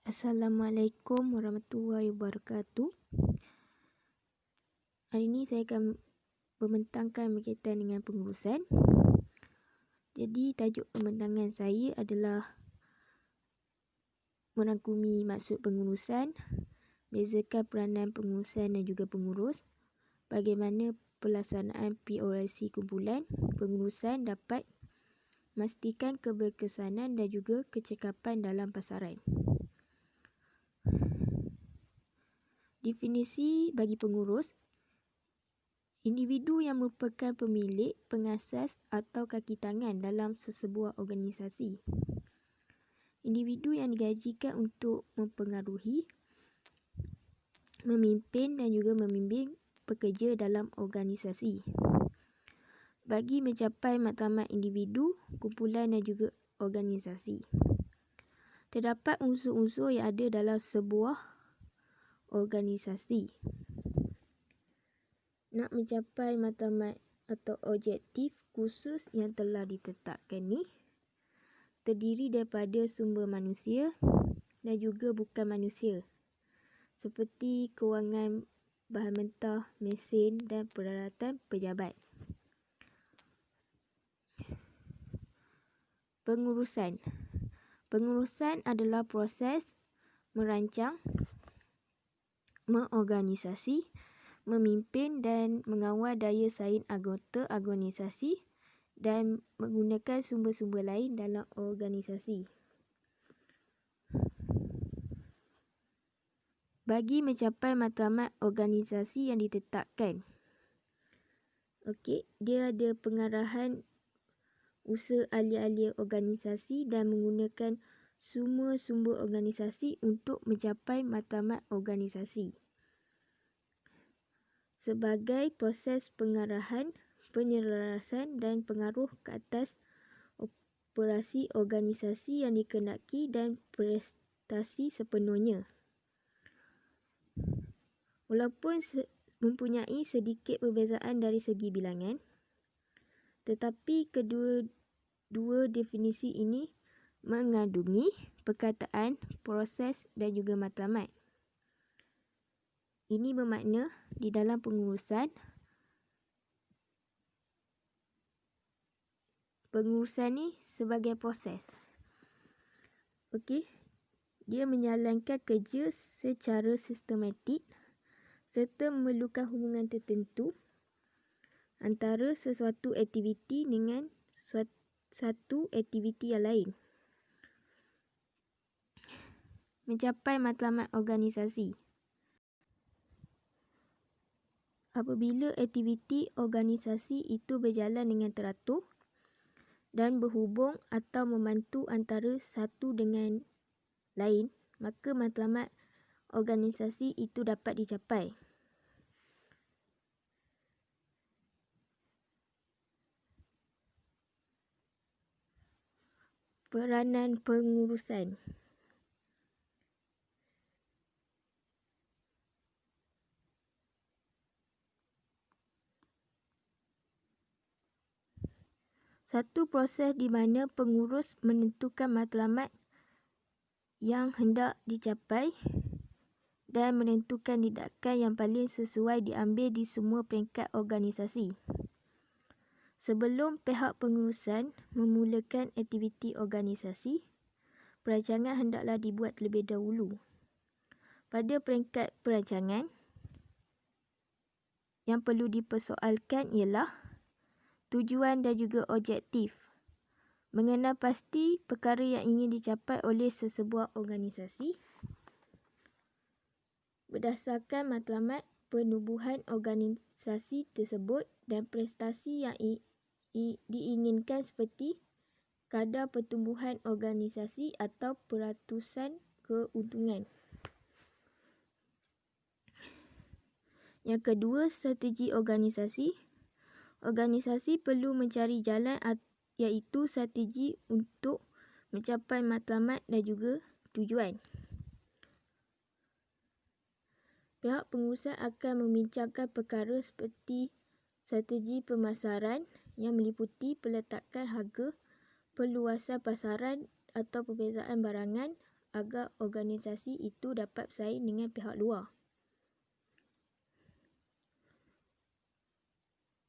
Assalamualaikum warahmatullahi wabarakatuh. Hari ini saya akan membentangkan berkaitan dengan pengurusan. Jadi tajuk pembentangan saya adalah merangkumi maksud pengurusan, bezakan peranan pengurusan dan juga pengurus, bagaimana pelaksanaan POLC kumpulan pengurusan dapat memastikan keberkesanan dan juga kecekapan dalam pasaran. Definisi bagi pengurus: individu yang merupakan pemilik, pengasas atau kaki tangan dalam sesebuah organisasi. Individu yang digajikan untuk mempengaruhi, memimpin dan juga membimbing pekerja dalam organisasi. Bagi mencapai matlamat individu, kumpulan dan juga organisasi, terdapat unsur-unsur yang ada dalam sebuah organisasi. Nak mencapai matlamat atau objektif khusus yang telah ditetapkan ni terdiri daripada sumber manusia dan juga bukan manusia, seperti kewangan bahan mentah, mesin dan peralatan pejabat. Pengurusan. Pengurusan adalah proses merancang, mengorganisasi, memimpin dan mengawal daya saing anggota organisasi dan menggunakan sumber-sumber lain dalam organisasi. Bagi mencapai matlamat organisasi yang ditetapkan. Dia ada pengarahan usaha ahli-ahli organisasi dan menggunakan semua sumber organisasi untuk mencapai matlamat organisasi. Sebagai proses pengarahan, penyelarasan dan pengaruh ke atas operasi organisasi yang dikehendaki dan prestasi sepenuhnya. Walaupun mempunyai sedikit perbezaan dari segi bilangan, tetapi kedua definisi ini mengandungi perkataan, proses dan juga matlamat. Ini bermakna di dalam pengurusan ni sebagai proses. Dia menjalankan kerja secara sistematik serta memerlukan hubungan tertentu antara sesuatu aktiviti dengan satu aktiviti yang lain. Mencapai matlamat organisasi. Apabila aktiviti organisasi itu berjalan dengan teratur dan berhubung atau membantu antara satu dengan lain, maka matlamat organisasi itu dapat dicapai. Peranan pengurusan. Satu proses di mana pengurus menentukan matlamat yang hendak dicapai dan menentukan tindakan yang paling sesuai diambil di semua peringkat organisasi. Sebelum pihak pengurusan memulakan aktiviti organisasi, perancangan hendaklah dibuat terlebih dahulu. Pada peringkat perancangan, yang perlu dipersoalkan ialah tujuan dan juga objektif. Mengenal pasti perkara yang ingin dicapai oleh sesebuah organisasi berdasarkan matlamat penubuhan organisasi tersebut dan prestasi yang diinginkan seperti kadar pertumbuhan organisasi atau peratusan keuntungan. Yang kedua, strategi organisasi. Organisasi perlu mencari jalan iaitu strategi untuk mencapai matlamat dan juga tujuan. Pihak pengurusan akan membincangkan perkara seperti strategi pemasaran yang meliputi peletakan harga, perluasan pasaran atau perbezaan barangan agar organisasi itu dapat bersaing dengan pihak luar.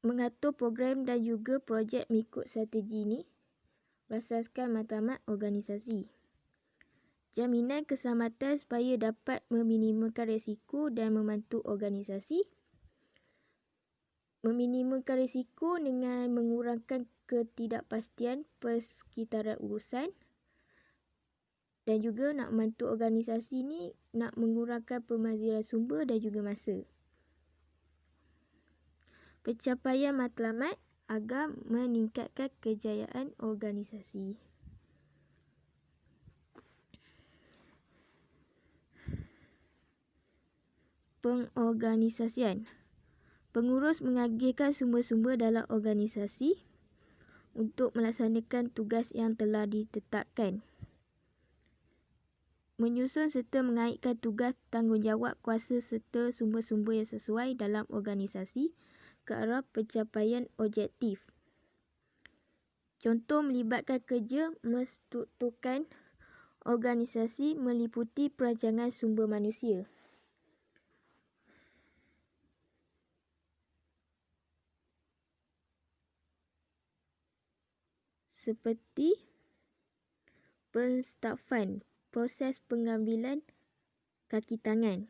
Mengatur program dan juga projek mengikut strategi ini berasaskan matlamat organisasi. Jaminan keselamatan supaya dapat meminimalkan risiko dan membantu organisasi. Meminimalkan risiko dengan mengurangkan ketidakpastian persekitaran urusan. Dan juga nak membantu organisasi ni nak mengurangkan pembaziran sumber dan juga masa. Pencapaian matlamat agar meningkatkan kejayaan organisasi. Pengorganisasian. Pengurus mengagihkan sumber-sumber dalam organisasi untuk melaksanakan tugas yang telah ditetapkan. Menyusun serta mengaitkan tugas, tanggungjawab, kuasa serta sumber-sumber yang sesuai dalam organisasi ke arah pencapaian objektif. Contoh melibatkan kerja menstrukturkan organisasi meliputi perancangan sumber manusia. Seperti penstafan, proses pengambilan kaki tangan.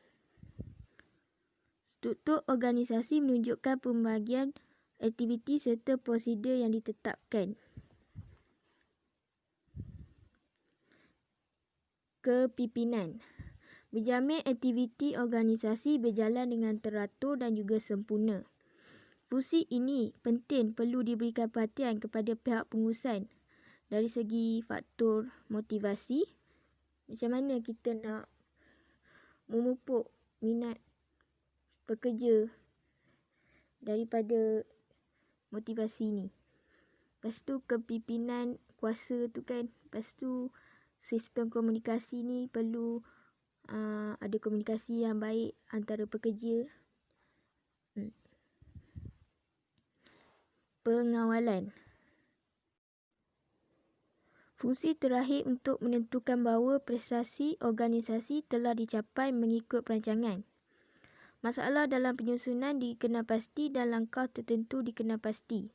Struktur organisasi menunjukkan pembahagian aktiviti serta prosedur yang ditetapkan. Kepimpinan. Menjamin aktiviti organisasi berjalan dengan teratur dan juga sempurna. Fungsi ini penting perlu diberikan perhatian kepada pihak pengurusan dari segi faktor motivasi. Macam mana kita nak memupuk minat pekerja daripada motivasi ni. Lepas tu kepimpinan kuasa tu kan. Lepas tu sistem komunikasi ni perlu ada komunikasi yang baik antara pekerja. Pengawalan. Fungsi terakhir untuk menentukan bahawa prestasi organisasi telah dicapai mengikut perancangan. Masalah dalam penyusunan dikenalpasti dan langkah tertentu dikenalpasti.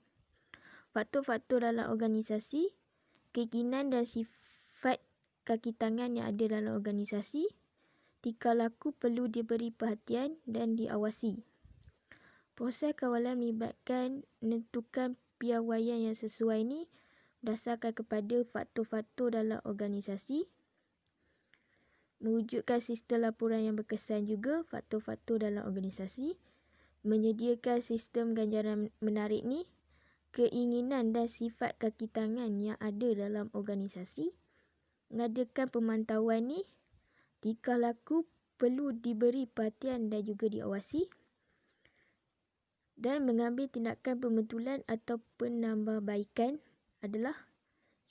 Faktor-faktor dalam organisasi, keinginan dan sifat kaki tangan yang ada dalam organisasi, tingkah laku perlu diberi perhatian dan diawasi. Proses kawalan melibatkan menentukan piawaian yang sesuai ni berdasarkan kepada faktor-faktor dalam organisasi. Mewujudkan sistem laporan yang berkesan juga faktor-faktor dalam organisasi. Menyediakan sistem ganjaran menarik ni, keinginan dan sifat kaki tangan yang ada dalam organisasi. Mengadakan pemantauan ni, tingkah laku perlu diberi perhatian dan juga diawasi. Dan mengambil tindakan pembetulan atau penambahbaikan adalah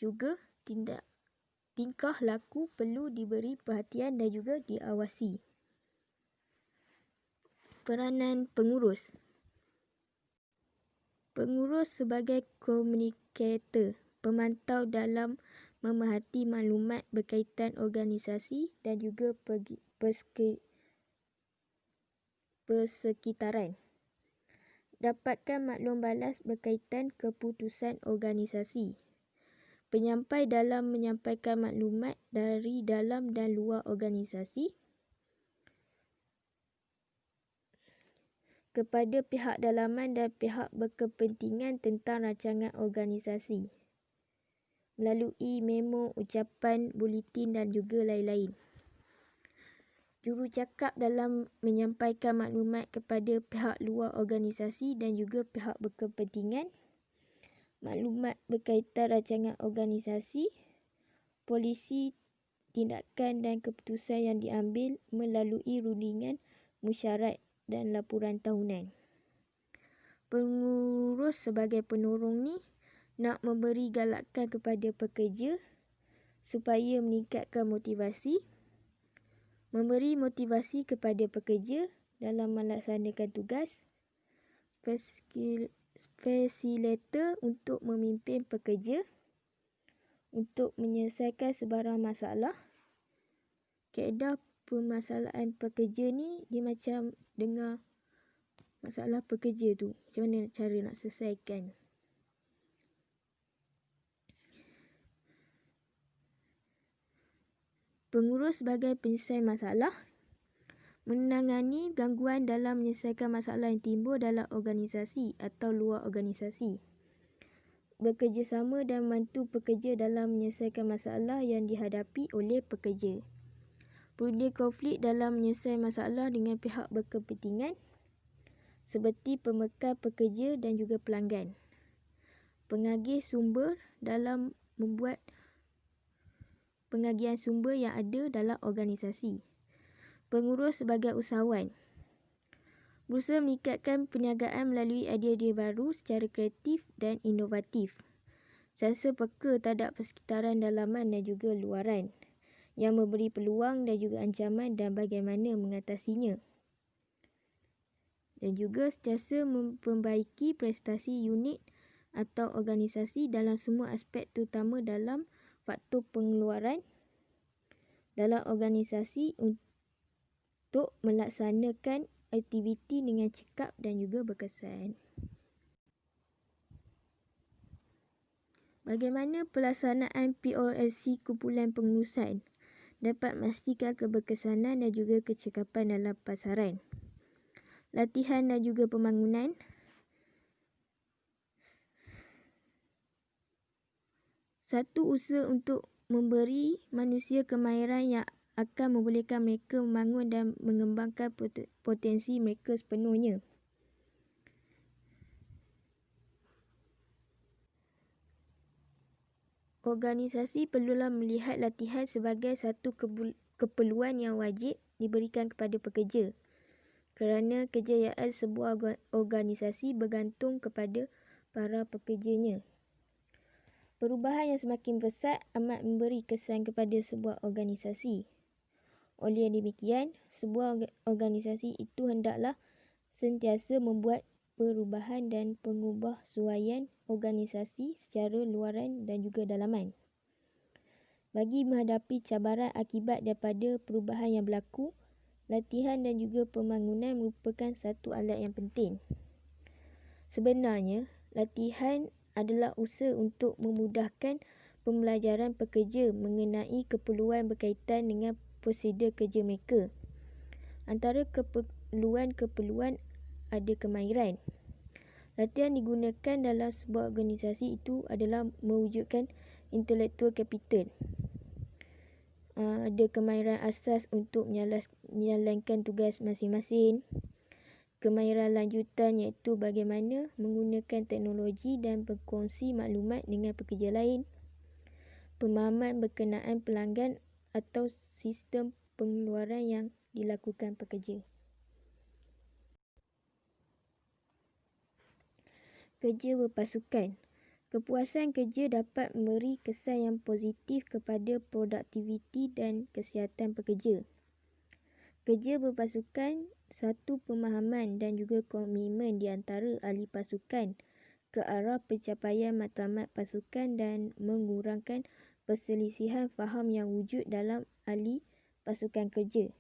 juga tingkah laku perlu diberi perhatian dan juga diawasi. Peranan pengurus. Pengurus sebagai komunikator, pemantau dalam memerhati maklumat berkaitan organisasi dan juga persekitaran. Dapatkan maklum balas berkaitan keputusan organisasi. Penyampai dalam menyampaikan maklumat dari dalam dan luar organisasi. Kepada pihak dalaman dan pihak berkepentingan tentang rancangan organisasi. Melalui memo, ucapan, buletin dan juga lain-lain. Jurucakap dalam menyampaikan maklumat kepada pihak luar organisasi dan juga pihak berkepentingan. Maklumat berkaitan rancangan organisasi, polisi, tindakan dan keputusan yang diambil melalui rundingan mesyuarat dan laporan tahunan. Pengurus sebagai penolong ni nak memberi galakan kepada pekerja supaya meningkatkan motivasi. Memberi motivasi kepada pekerja dalam melaksanakan tugas. Fasilitator untuk memimpin pekerja untuk menyelesaikan sebarang masalah. kaedah permasalahan pekerja ni dia macam dengar masalah pekerja tu, macam mana cara nak selesaikan. Pengurus sebagai penyelesai masalah menangani gangguan dalam menyelesaikan masalah yang timbul dalam organisasi atau luar organisasi. Bekerjasama dan membantu pekerja dalam menyelesaikan masalah yang dihadapi oleh pekerja. Punca konflik dalam menyelesaikan masalah dengan pihak berkepentingan seperti pemekar pekerja dan juga pelanggan. Pengagih sumber dalam membuat pengagihan sumber yang ada dalam organisasi. Pengurus sebagai usahawan berusaha meningkatkan perniagaan melalui idea-idea baru secara kreatif dan inovatif. Sentiasa peka terhadap persekitaran dalaman dan juga luaran yang memberi peluang dan juga ancaman dan bagaimana mengatasinya. Dan juga sentiasa memperbaiki prestasi unit atau organisasi dalam semua aspek terutama dalam faktor pengeluaran dalam organisasi untuk melaksanakan aktiviti dengan cekap dan juga berkesan. Bagaimana pelaksanaan POLC kumpulan pengurusan dapat memastikan keberkesanan dan juga kecekapan dalam pasaran. Latihan dan juga pembangunan. Satu, usaha untuk memberi manusia kemahiran yang akan membolehkan mereka membangun dan mengembangkan potensi mereka sepenuhnya. Organisasi perlulah melihat latihan sebagai satu keperluan yang wajib diberikan kepada pekerja kerana kejayaan sebuah organisasi bergantung kepada para pekerjanya. Perubahan yang semakin pesat amat memberi kesan kepada sebuah organisasi. Oleh demikian, sebuah organisasi itu hendaklah sentiasa membuat perubahan dan pengubahsuaian organisasi secara luaran dan juga dalaman. Bagi menghadapi cabaran akibat daripada perubahan yang berlaku, latihan dan juga pembangunan merupakan satu alat yang penting. Sebenarnya, latihan adalah usaha untuk memudahkan pembelajaran pekerja mengenai keperluan berkaitan dengan prosedur kerja mereka. Antara keperluan ada kemahiran. Latihan digunakan dalam sebuah organisasi itu adalah mewujudkan intellectual capital. Ada kemahiran asas untuk menjalankan tugas masing-masing. Kemahiran lanjutan iaitu bagaimana menggunakan teknologi dan berkongsi maklumat dengan pekerja lain. Pemahaman berkenaan pelanggan atau sistem pengeluaran yang dilakukan pekerja. Kerja berpasukan. Kepuasan kerja dapat memberi kesan yang positif kepada produktiviti dan kesihatan pekerja. Kerja berpasukan satu pemahaman dan juga komitmen di antara ahli pasukan ke arah pencapaian matlamat pasukan dan mengurangkan perselisihan faham yang wujud dalam ahli pasukan kerja.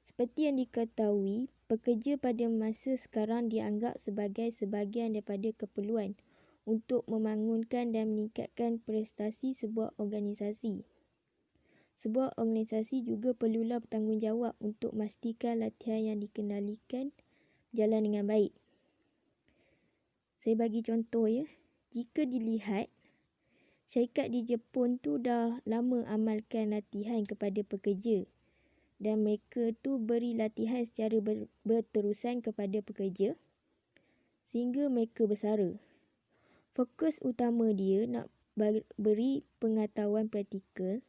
Seperti yang diketahui, pekerja pada masa sekarang dianggap sebagai sebahagian daripada keperluan untuk membangunkan dan meningkatkan prestasi sebuah organisasi. Sebuah organisasi juga perlulah bertanggungjawab untuk memastikan latihan yang dikendalikan berjalan dengan baik. Saya bagi contoh ya. Jika dilihat, syarikat di Jepun tu dah lama amalkan latihan kepada pekerja. Dan mereka tu beri latihan secara berterusan kepada pekerja sehingga mereka bersara. Fokus utama dia nak beri pengetahuan praktikal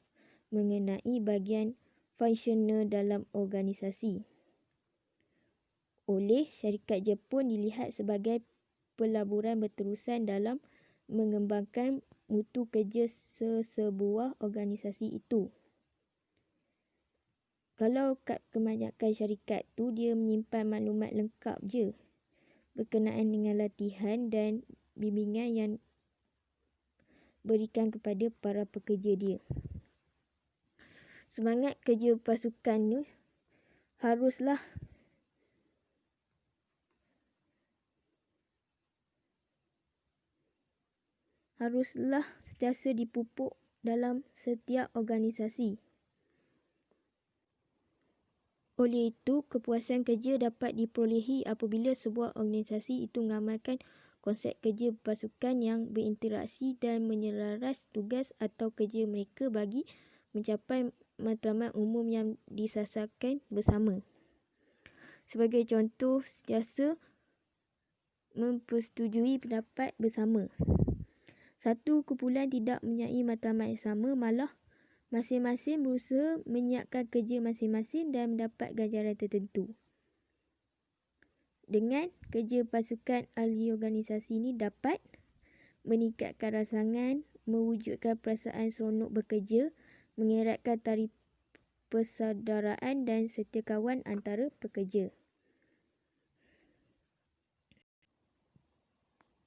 mengenai bahagian fungsional dalam organisasi. Oleh syarikat Jepun dilihat sebagai pelaburan berterusan dalam mengembangkan mutu kerja sesebuah organisasi itu. Kalau kat kebanyakan syarikat tu dia menyimpan maklumat lengkap je berkenaan dengan latihan dan bimbingan yang berikan kepada para pekerja dia. semangat kerja pasukan ni haruslah sentiasa dipupuk dalam setiap organisasi. Oleh itu, kepuasan kerja dapat diperolehi apabila sebuah organisasi itu mengamalkan konsep kerja berpasukan yang berinteraksi dan menyelaras tugas atau kerja mereka bagi mencapai matlamat umum yang disasarkan bersama. Sebagai contoh, sentiasa mempersetujui pendapat bersama. Satu kumpulan tidak mempunyai matlamat yang sama, malah masing-masing berusaha menyiapkan kerja masing-masing dan mendapat ganjaran tertentu. Dengan kerja pasukan, ahli organisasi ini dapat meningkatkan rangsangan, mewujudkan perasaan seronok bekerja, mengeratkan tali persaudaraan dan setiakawan antara pekerja.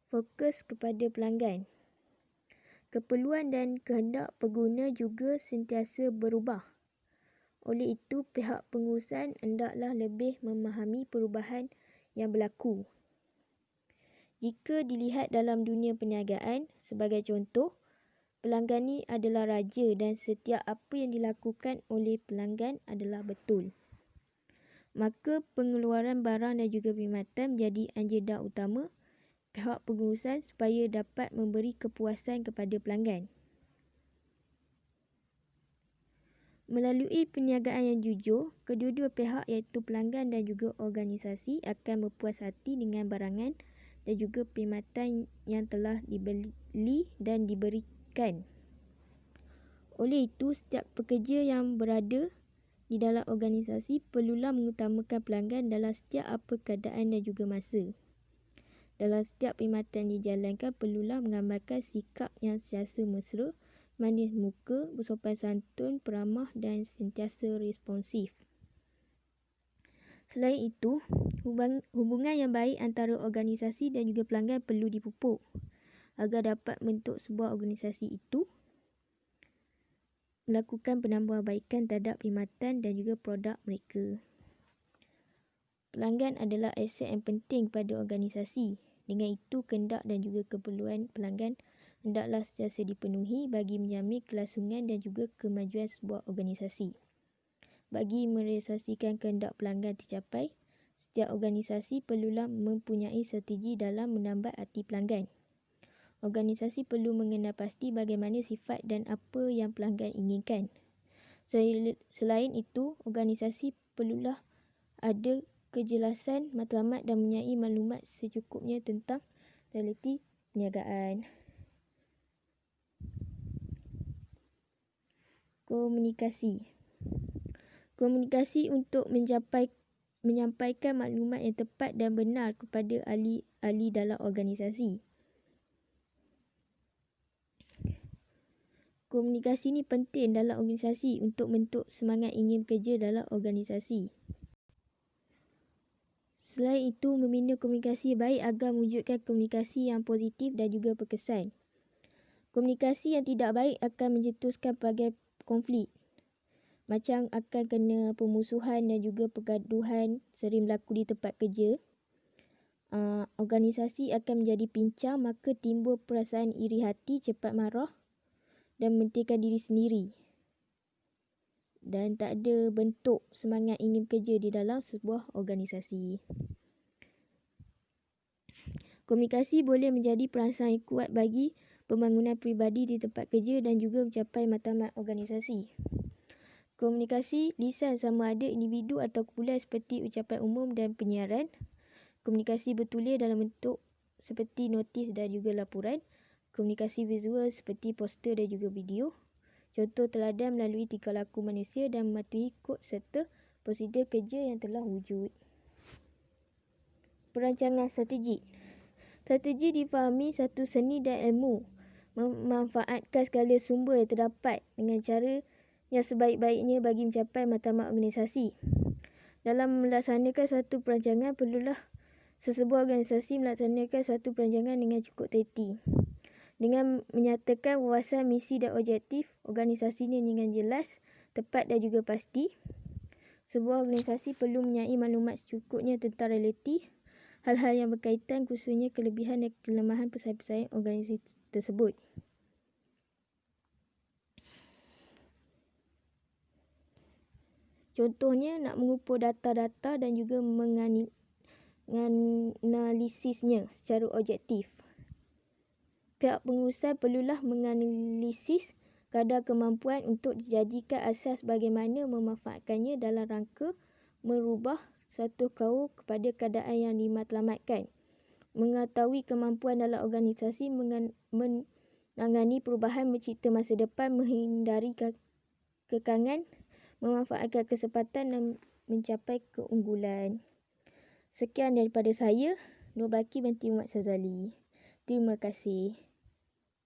Fokus kepada pelanggan. Keperluan dan kehendak pengguna juga sentiasa berubah. Oleh itu, pihak pengurusan hendaklah lebih memahami perubahan yang berlaku. Jika dilihat dalam dunia perniagaan, sebagai contoh, pelanggan ni adalah raja dan setiap apa yang dilakukan oleh pelanggan adalah betul. Maka pengeluaran barang dan juga perkhidmatan menjadi agenda utama pihak pengurusan supaya dapat memberi kepuasan kepada pelanggan. Melalui perniagaan yang jujur, kedua-dua pihak iaitu pelanggan dan juga organisasi akan berpuas hati dengan barangan dan juga perkhidmatan yang telah dibeli dan diberikan. Oleh itu, setiap pekerja yang berada di dalam organisasi perlulah mengutamakan pelanggan dalam setiap apa keadaan dan juga masa. Dalam setiap perkhidmatan dijalankan, perlulah mengamalkan sikap yang sentiasa mesra, manis muka, bersopan santun, peramah dan sentiasa responsif. Selain itu, hubungan yang baik antara organisasi dan juga pelanggan perlu dipupuk agar dapat membentuk sebuah organisasi itu melakukan penambahbaikan terhadap perkhidmatan dan juga produk mereka. Pelanggan adalah aset yang penting pada organisasi. Dengan itu, kehendak dan juga keperluan pelanggan hendaklah sentiasa dipenuhi bagi menjamin kelangsungan dan juga kemajuan sebuah organisasi. Bagi merealisasikan kehendak pelanggan tercapai, setiap organisasi perlulah mempunyai strategi dalam menambah hati pelanggan. Organisasi perlu mengenal pasti bagaimana sifat dan apa yang pelanggan inginkan. Selain itu, organisasi perlulah ada kejelasan matlamat dan mempunyai maklumat secukupnya tentang realiti perniagaan. Komunikasi untuk menyampaikan maklumat yang tepat dan benar kepada ahli-ahli dalam organisasi. Komunikasi ini penting dalam organisasi untuk membentuk semangat ingin bekerja dalam organisasi. Selain itu, membina komunikasi baik agar mewujudkan komunikasi yang positif dan juga berkesan. Komunikasi yang tidak baik akan mencetuskan pelbagai konflik. Macam akan kena permusuhan dan juga pergaduhan sering berlaku di tempat kerja. Organisasi akan menjadi pincang, maka timbul perasaan iri hati, cepat marah dan mementingkan diri sendiri. Dan tak ada bentuk semangat ingin bekerja di dalam sebuah organisasi. Komunikasi boleh menjadi perangsang yang kuat bagi pembangunan peribadi di tempat kerja dan juga mencapai matlamat organisasi. Komunikasi lisan sama ada individu atau kumpulan seperti ucapan umum dan penyiaran. Komunikasi bertulis dalam bentuk seperti notis dan juga laporan. Komunikasi visual seperti poster dan juga video. Contoh teladan melalui tingkah laku manusia dan mematuhi kod serta prosedur kerja yang telah wujud. Perancangan strategik. Strategi difahami satu seni dan ilmu memanfaatkan segala sumber yang terdapat dengan cara yang sebaik-baiknya bagi mencapai matlamat organisasi. Dalam melaksanakan satu perancangan, perlulah sesebuah organisasi melaksanakan satu perancangan dengan cukup teliti. Dengan menyatakan wawasan, misi dan objektif organisasinya dengan jelas, tepat dan juga pasti. Sebuah organisasi perlu mempunyai maklumat secukupnya tentang realiti hal-hal yang berkaitan, khususnya kelebihan dan kelemahan pesaing-pesaing organisasi tersebut. Contohnya, nak mengumpul data-data dan juga menganalisisnya secara objektif. Pihak pengurusan perlulah menganalisis kadar kemampuan untuk dijadikan asas bagaimana memanfaatkannya dalam rangka merubah satu kaum kepada keadaan yang dimatlamatkan. Mengetahui kemampuan dalam organisasi menangani perubahan, mencipta masa depan, menghindari kekangan, memanfaatkan kesempatan dan mencapai keunggulan. Sekian daripada saya, Nur Baki binti Muhammad Sazali. Terima kasih.